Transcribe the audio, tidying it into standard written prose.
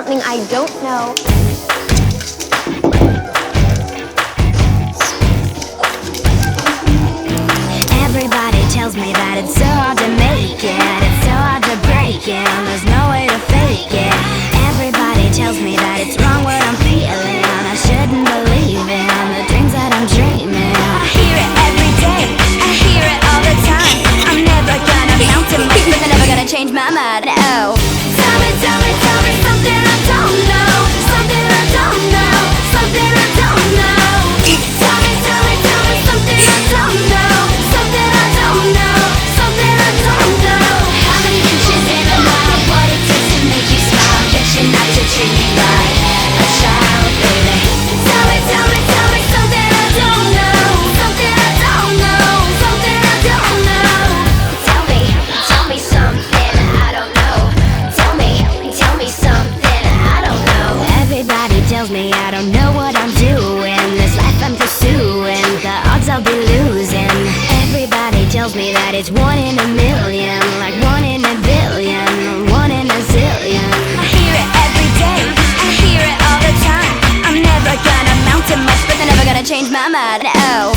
something I don't know. Everybody tells me that it's so hard to make it, it's so hard to break it, there's no way to fake it. Everybody tells me that it's wrong what I'm feeling, I shouldn't believe in the dreams that I'm dreaming. I hear it every day, I hear it all the time. I'm never gonna amount to much, but they're never gonna change my mind. Oh, tell me something I don't know, something I don't know, something I don't know. Tell me something I don't know, something I don't know, something I don't know. How many inches in a mile? What it takes to make you smile? Get you not to treat me like a child, baby. Tell me something I don't know, something I don't know, something I don't know. Tell me something I don't know. Tell me something I don't know. Everybody tells me I don't know what I'm doing. This life I'm pursuing, the odds I'll be losing. Everybody tells me that it's 1 in a million, like 1 in a billion, 1 in a zillion. I hear it every day, I hear it all the time. I'm never gonna amount to much, but they're never gonna change my mind. Oh.